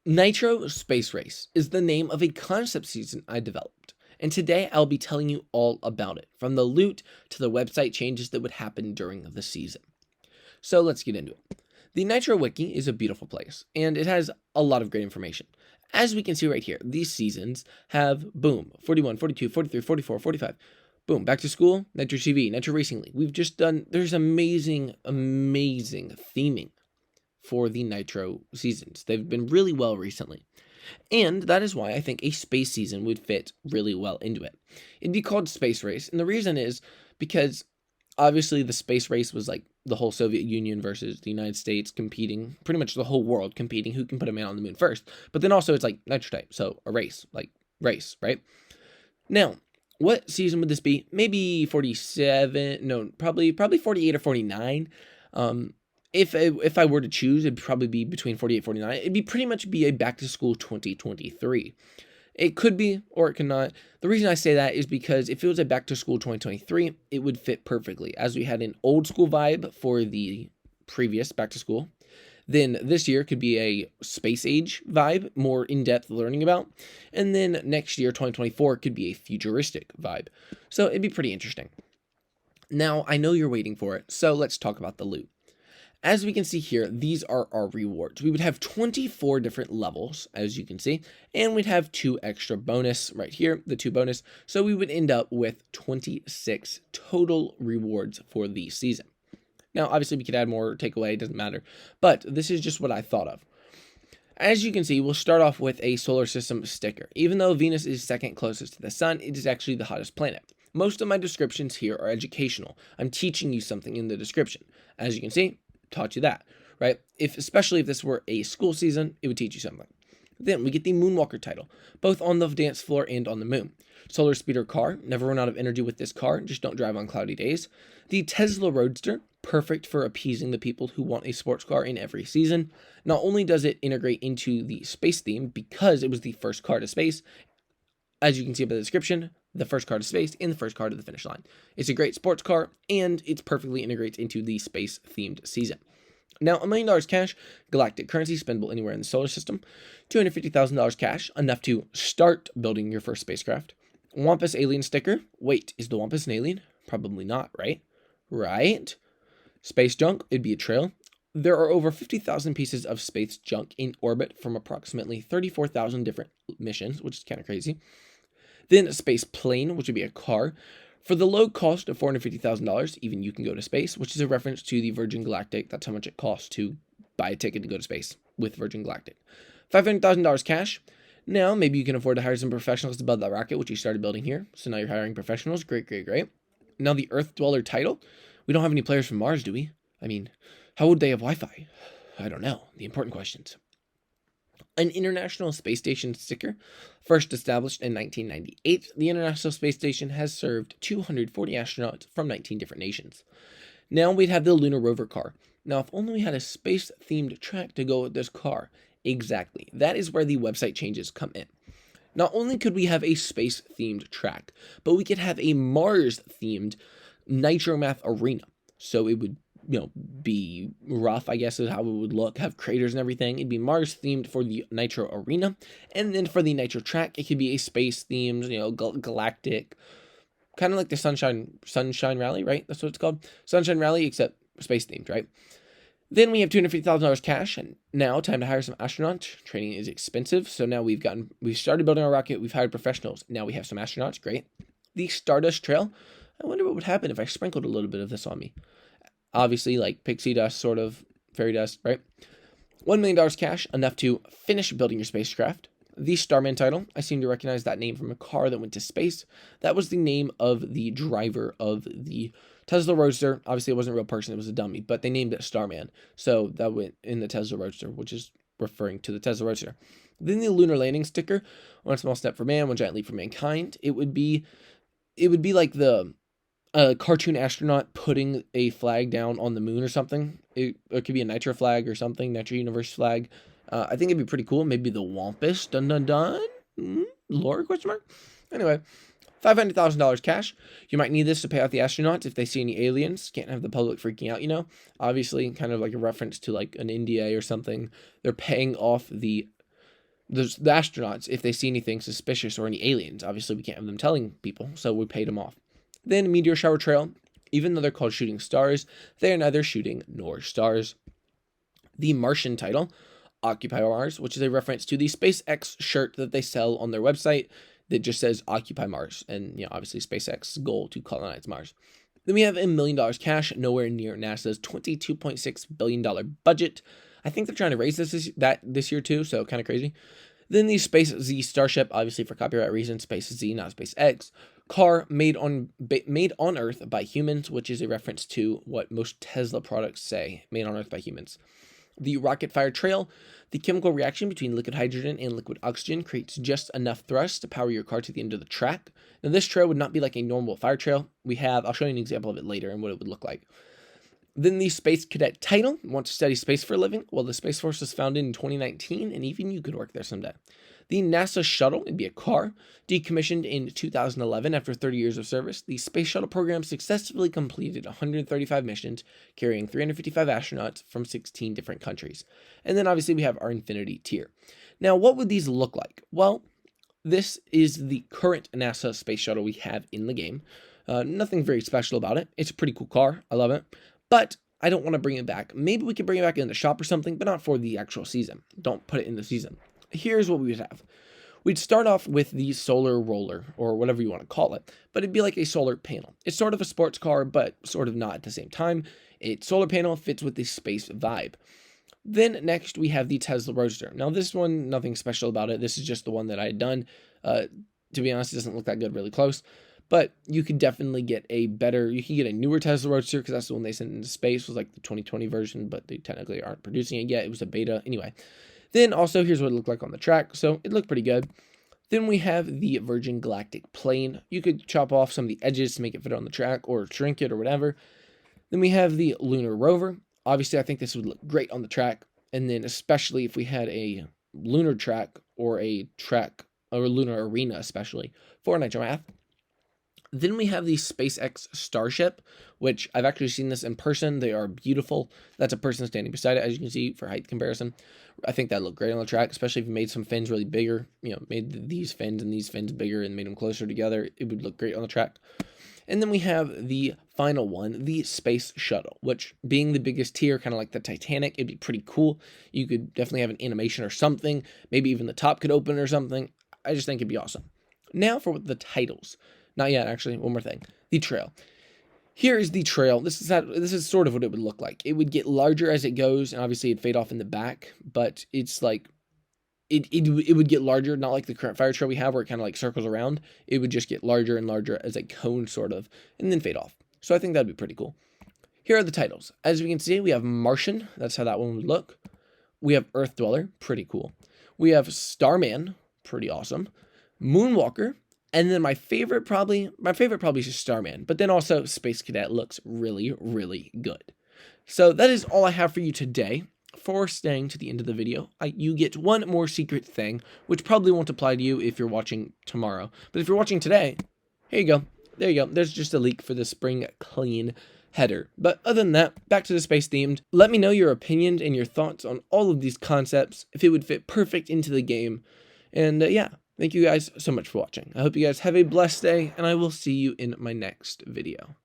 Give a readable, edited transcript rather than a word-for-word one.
Nitro Space Race is the name of a concept season I developed, and today I'll be telling you all about it, from the loot to the website changes that would happen during the season. So let's get into it. The Nitro Wiki is a beautiful place, and it has a lot of great information. As we can see right here, these seasons have, boom, 41, 42, 43, 44, 45. Boom, back to school, Nitro TV, Nitro Racing League. We've just done, there's amazing theming for the Nitro seasons. They've been really well recently. And that is why I think a space season would fit really well into it. It'd be called Space Race, and the reason is because obviously the space race was like the whole Soviet Union versus the United States competing, pretty much the whole world competing who can put a man on the moon first. But then also it's like Nitro type, so a race, like race, right? Now, what season would this be? Maybe 47, no, probably 48 or 49. If I were to choose, it'd probably be between 48 and 49. It'd be pretty much be a back to school 2023. It could be, or it could not. The reason I say that is because if it was a back to school 2023, it would fit perfectly, as we had an old school vibe for the previous back to school. Then this year could be a space age vibe, more in-depth learning about. And then next year, 2024, could be a futuristic vibe. So it'd be pretty interesting. Now, I know you're waiting for it, so let's talk about the loot. As we can see here, these are our rewards. We would have 24 different levels, as you can see, and we'd have 2 extra bonus right here, the 2 bonus. So we would end up with 26 total rewards for the season. Now, obviously, we could add more or take away, it doesn't matter, but this is just what I thought of. As you can see, we'll start off with a solar system sticker. Even though Venus is second closest to the sun, it is actually the hottest planet. Most of my descriptions here are educational. I'm teaching you something in the description. As you can see, taught you that, right? Especially if this were a school season, it would teach you something. Then we get the Moonwalker title, both on the dance floor and on the moon. Solar speeder car, never run out of energy with this car, just don't drive on cloudy days. The Tesla Roadster, perfect for appeasing the people who want a sports car in every season. Not only does it integrate into the space theme because it was the first car to space, as you can see by the description, the first car to space and the first car to the finish line. It's a great sports car, and it perfectly integrates into the space-themed season. Now, $1 million cash, galactic currency, spendable anywhere in the solar system. $250,000 cash, enough to start building your first spacecraft. Wampus alien sticker. Wait, is the Wampus an alien? Probably not, right? Right? Space junk, it'd be a trail. There are over 50,000 pieces of space junk in orbit from approximately 34,000 different missions, which is kind of crazy. Then a space plane, which would be a car. For the low cost of $450,000, even you can go to space, which is a reference to the Virgin Galactic. That's how much it costs to buy a ticket to go to space with Virgin Galactic. $500,000 cash. Now, maybe you can afford to hire some professionals to build that rocket, which you started building here. So now you're hiring professionals. Great, great, great. Now the Earth Dweller title. We don't have any players from Mars, do we? I mean, how would they have Wi-Fi? I don't know. The important questions. An International Space Station sticker. First established in 1998, the International Space Station has served 240 astronauts from 19 different nations. Now we'd have the Lunar Rover car. Now, if only we had a space-themed track to go with this car. Exactly. That is where the website changes come in. Not only could we have a space-themed track, but we could have a Mars-themed Nitromath arena. So it would be rough, I guess, is how it would look, have craters and everything. It'd be Mars themed for the Nitro arena, and then for the Nitro track, it could be a space themed, galactic, kind of like the Sunshine Rally, right? That's what it's called, Sunshine Rally, except space themed, right? Then we have $250,000 cash, and now time to hire some astronauts. Training is expensive, so now we've started building our rocket, we've hired professionals, now we have some astronauts, great. The Stardust Trail, I wonder what would happen if I sprinkled a little bit of this on me. Obviously, like pixie dust, sort of fairy dust, right? $1 million cash, enough to finish building your spacecraft. The Starman title, I seem to recognize that name from a car that went to space. That was the name of the driver of the Tesla Roadster. Obviously, it wasn't a real person, it was a dummy, but they named it Starman. So that went in the Tesla Roadster, which is referring to the Tesla Roadster. Then the lunar landing sticker, one small step for man, one giant leap for mankind. It would be like a cartoon astronaut putting a flag down on the moon or something. It could be a Nitro flag or something, Nitro Universe flag. I think it'd be pretty cool. Maybe the Wampus, dun dun dun, lore, question mark. Anyway, $500,000 cash. You might need this to pay out the astronauts if they see any aliens. Can't have the public freaking out, Obviously, kind of like a reference to like an NDA or something. They're paying off the the astronauts, if they see anything suspicious or any aliens. Obviously, we can't have them telling people, so we paid them off. Then Meteor Shower Trail, even though they're called shooting stars, they are neither shooting nor stars. The Martian title, Occupy Mars, which is a reference to the SpaceX shirt that they sell on their website that just says Occupy Mars, and obviously SpaceX's goal to colonize Mars. Then we have $1 million cash, nowhere near NASA's $22.6 billion budget. I think they're trying to raise this year too, so kind of crazy. Then the Space Z Starship, obviously for copyright reasons, Space Z, not SpaceX. Car made on Earth by humans, which is a reference to what most Tesla products say, made on Earth by humans. The rocket fire trail, the chemical reaction between liquid hydrogen and liquid oxygen creates just enough thrust to power your car to the end of the track. Now this trail would not be like a normal fire trail. I'll show you an example of it later and what it would look like. Then the Space Cadet title, want to study space for a living? Well, the Space Force was founded in 2019, and even you could work there someday. The NASA Shuttle, it'd be a car, decommissioned in 2011 after 30 years of service. The Space Shuttle program successfully completed 135 missions, carrying 355 astronauts from 16 different countries. And then obviously we have our Infinity tier. Now, what would these look like? Well, this is the current NASA Space Shuttle we have in the game. Nothing very special about it. It's a pretty cool car. I love it. But I don't want to bring it back. Maybe we could bring it back in the shop or something, but not for the actual season. Don't put it in the season. Here's what we would have. We'd start off with the solar roller, or whatever you want to call it, but it'd be like a solar panel. It's sort of a sports car, but sort of not at the same time. Its solar panel fits with the space vibe. Then next we have the Tesla Roadster. Now this one, nothing special about it. This is just the one that I had done. To be honest, it doesn't look that good really close. But you could definitely get a newer Tesla Roadster, because that's the one they sent into space. It was like the 2020 version, but they technically aren't producing it yet. It was a beta. Anyway. Then also, here's what it looked like on the track. So it looked pretty good. Then we have the Virgin Galactic plane. You could chop off some of the edges to make it fit on the track, or shrink it, or whatever. Then we have the Lunar Rover. Obviously, I think this would look great on the track. And then especially if we had a lunar track, or a lunar arena, especially for Nitro Math. Then we have the SpaceX Starship, which I've actually seen this in person. They are beautiful. That's a person standing beside it, as you can see, for height comparison. I think that looked great on the track, especially if you made some fins really bigger, made these fins and these fins bigger and made them closer together. It would look great on the track. And then we have the final one, the Space Shuttle, which being the biggest tier, kind of like the Titanic, it'd be pretty cool. You could definitely have an animation or something. Maybe even the top could open or something. I just think it'd be awesome. Now for the titles. Not yet, actually. One more thing. The trail. Here is the trail. This is sort of what it would look like. It would get larger as it goes, and obviously it'd fade off in the back, but it's like, it would get larger, not like the current fire trail we have where it kind of like circles around. It would just get larger and larger as a cone, sort of, and then fade off. So I think that'd be pretty cool. Here are the titles. As we can see, we have Martian. That's how that one would look. We have Earth Dweller. Pretty cool. We have Starman. Pretty awesome. Moonwalker. And then my favorite probably is Starman, but then also Space Cadet looks really, really good. So that is all I have for you today. For staying to the end of the video, you get one more secret thing, which probably won't apply to you if you're watching tomorrow. But if you're watching today, here you go. There you go. There's just a leak for the spring clean header. But other than that, back to the space themed. Let me know your opinions and your thoughts on all of these concepts, if it would fit perfect into the game. And yeah. Thank you guys so much for watching. I hope you guys have a blessed day, and I will see you in my next video.